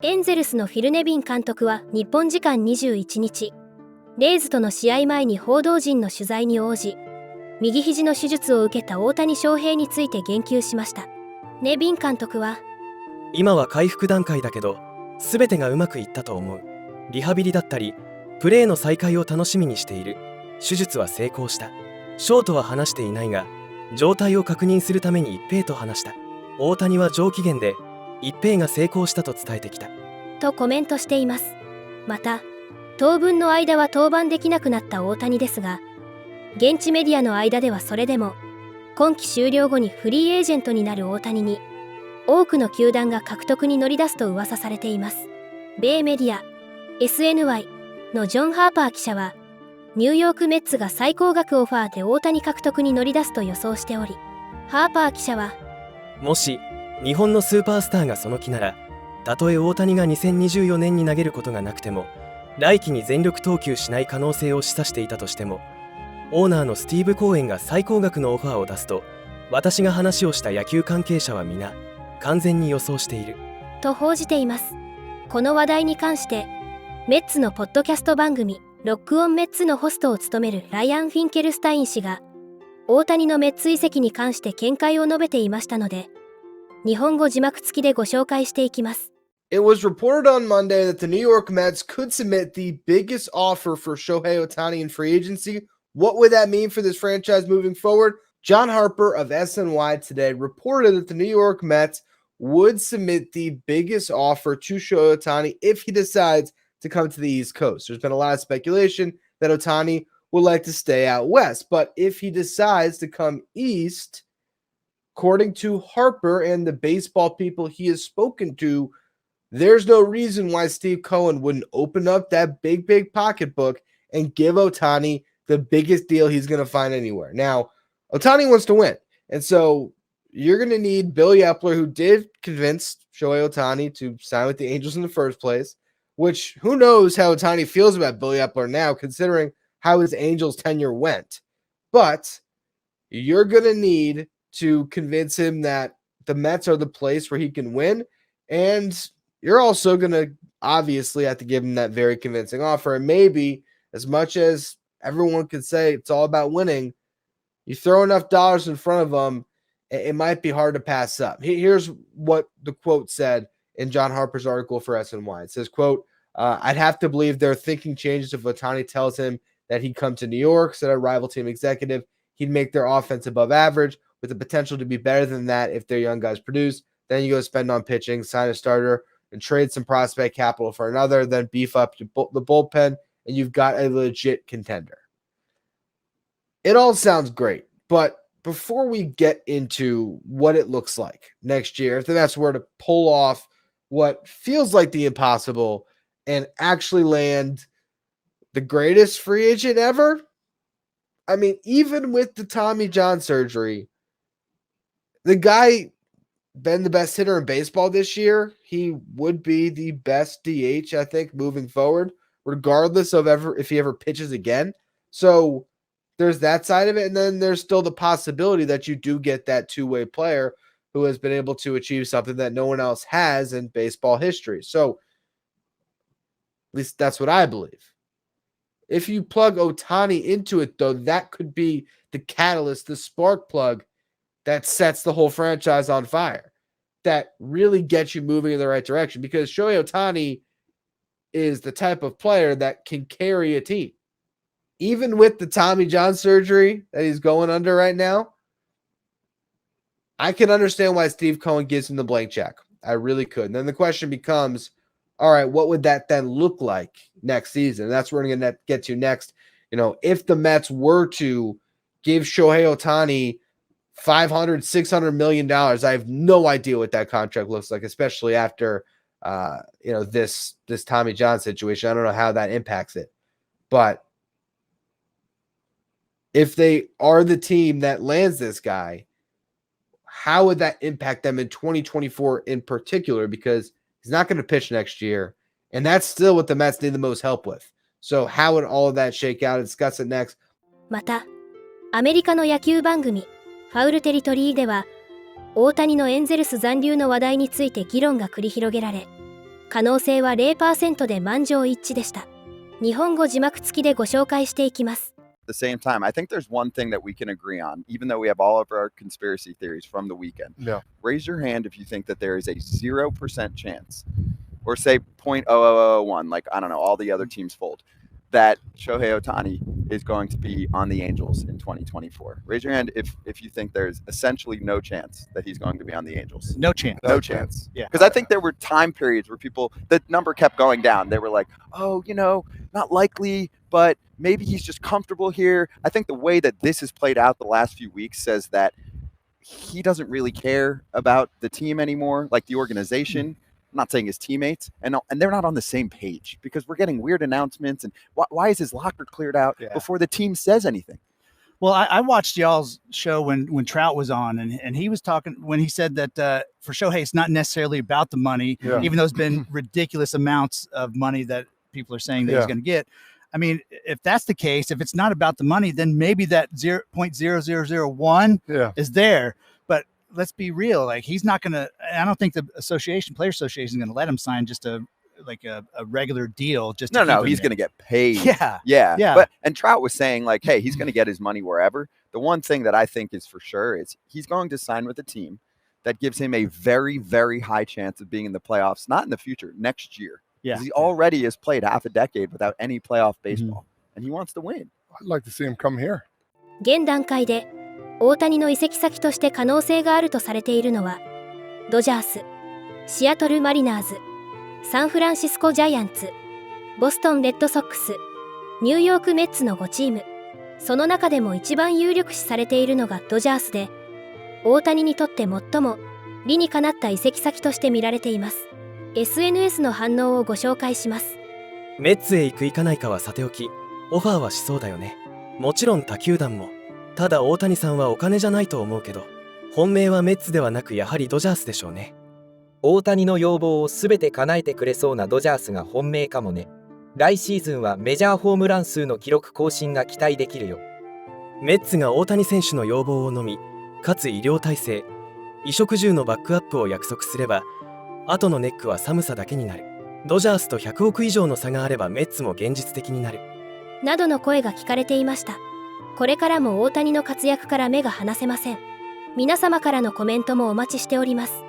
エンゼルスのフィル・ネビン監督は日本時間21日、レイズとの試合前に報道陣の取材に応じ、右肘の手術を受けた大谷翔平について言及しました。ネビン監督は、今は回復段階だけど、全てがうまくいったと思う。リハビリだったり、プレーの再開を楽しみにしている。手術は成功した。ショートは話していないが、状態を確認するために一平と話した。大谷は上機嫌で、一平が成功したと伝えてきた。とコメントしています。また、当分の間は登板できなくなった大谷ですが、現地メディアの間ではそれでも、今季終了後にフリーエージェントになる大谷に、多くの球団が獲得に乗り出すと噂されています。米メディア、SNY のジョン・ハーパー記者は、ニューヨークメッツが最高額オファーで大谷獲得に乗り出すと予想しており、ハーパー記者は、もし、日本のスーパースターがその気なら、たとえ大谷が2024年に投げることがなくても、来季に全力投球しない可能性を示唆していたとしても、オーナーのスティーブ・コーエンが最高額のオファーを出すと、私が話をした野球関係者は皆、完全に予想している。と報じています。この話題に関して、メッツのポッドキャスト番組、ロックオンメッツのホストを務めるライアン・フィンケルスタイン氏が、大谷のメッツ移籍に関して見解を述べていましたので、日本語字幕付きでご紹介していきます。It was reported on Monday that the New York Mets could submit the biggest offer for Shohei Ohtani in free agency. What would that mean for this franchise moving forward? John Harper of SNY today reported that the New York Mets would submit the biggest offer to Shohei Ohtani if he decides to come to the East Coast. There's been a lot of speculation that Ohtani would like to stay out west, but if he decides to come east, according to Harper and the baseball people he has spoken to, there's no reason why Steve Cohen wouldn't open up that big pocketbook and give Ohtani the biggest deal he's going to find anywhere. Now, Ohtani wants to win, and so you're going to need Bill Yepler, who did convince Shohei Ohtani to sign with the Angels in the first place, which who knows how Ohtani feels about Bill Yepler now, considering how his Angels tenure went. But you're going to need to convince him that the Mets are the place where he can win, and you're also going to obviously have to give him that very convincing offer. And maybe, as much as everyone could say it's all about winning, you throw enough dollars in front of them, it might be hard to pass up. Here's what the quote said in John Harper's article for SNY. It says, quote, I'd have to believe their thinking changes if Ohtani tells him that he'd come to New York, said a rival team executive. He'd make their offense above average with the potential to be better than that if their young guys produce. Then you go spend on pitching, sign a starter, and trade some prospect capital for another, then beef up the bullpen, and you've got a legit contender. It all sounds great, but before we get into what it looks like next year, if the Mets were to pull off what feels like the impossible and actually land the greatest free agent ever, I mean, even with the Tommy John surgery, the guy been the best hitter in baseball this year. He would be the best DH, I think, moving forward, regardless of if he ever pitches again. So there's that side of it. And then there's still the possibility that you do get that two-way player who has been able to achieve something that no one else has in baseball history. So at least that's what I believe. If you plug Ohtani into it, though, that could be the catalyst, the spark plug that sets the whole franchise on fire, that really gets you moving in the right direction, because Shohei Ohtani is the type of player that can carry a team. Even with the Tommy John surgery that he's going under right now, I can understand why Steve Cohen gives him the blank check. I really could. And then the question becomes, all right, what would that then look like next season? And that's where we're going to get to next. You know, if the Mets were to give Shohei Ohtani $500, $600 million, I have no idea what that contract looks like, especially after, this Tommy John situation. I don't know how that impacts it. But if they are the team that lands this guy, how would that impact them in 2024 in particular? Because he's not going to pitch next year, and that's still what the Mets need the most help with. So how would all of that shake out? Discuss it next. また、アメリカの野球番組、ファウルテリトリーでは、大谷のエンゼルス残留の話題について議論が繰り広げられ、可能性は 0% で満場一致でした。日本語字幕付きでご紹介していきます。At the same time, I think there's one thing that we can agree on, even though we have all of our conspiracy theories from the weekend. Yeah. Raise your hand if you think that there is a 0% chance, or say 0.0001, like, I don't know, all the other teams fold, that Shohei Ohtani is going to be on the Angels in 2024. Raise your hand if you think there's essentially no chance that he's going to be on the Angels. No chance. No chance. Yeah. Because I think there were time periods where the number kept going down. They were like, oh, not likely, but maybe he's just comfortable here. I think the way that this has played out the last few weeks says that he doesn't really care about the team anymore, like the organization. I'm not saying his teammates, and they're not on the same page because we're getting weird announcements. And why is his locker cleared out before the team says anything? Well, I watched y'all's show when Trout was on, and he was talking when he said that for Shohei, it's not necessarily about the money, even though it's been ridiculous amounts of money that people are saying that he's going to get. I mean, if that's the case, if it's not about the money, then maybe that 0.0001 is there. But let's be real. Like, he's not going to, I don't think the Player Association is going to let him sign just a regular deal. Just No, he's going to get paid. Yeah. And Trout was saying, like, hey, he's going to get his money wherever. The one thing that I think is for sure is he's going to sign with a team that gives him a very, very high chance of being in the playoffs, not in the future, next year. Yeah. He already has played half a decade without any playoff baseball, and he wants to win. I'd like to see him come here. 現段階で大谷の移籍先として可能性があるとされているのはドジャース、シアトルマリナーズ、サンフランシスコジャイアンツ、ボストンレッドソックス、ニューヨークメッツの5チーム。その中でも一番有力視されているのがドジャースで、大谷にとって最も理にかなった移籍先として見られています。SNS の反応をご紹介します。メッツへ行く行かないかはさておき、オファーはしそうだよね。もちろん他球団も。ただ大谷さんはお金じゃないと思うけど、本命はメッツではなくやはりドジャースでしょうね。大谷の要望を全て叶えてくれそうなドジャースが本命かもね。来シーズンはメジャーホームラン数の記録更新が期待できるよ。メッツが大谷選手の要望をのみ、かつ医療体制、衣食住のバックアップを約束すれば、後のネックは寒さだけになる。ドジャースと100億以上の差があればメッツも現実的になる。などの声が聞かれていました。これからも大谷の活躍から目が離せません。皆様からのコメントもお待ちしております。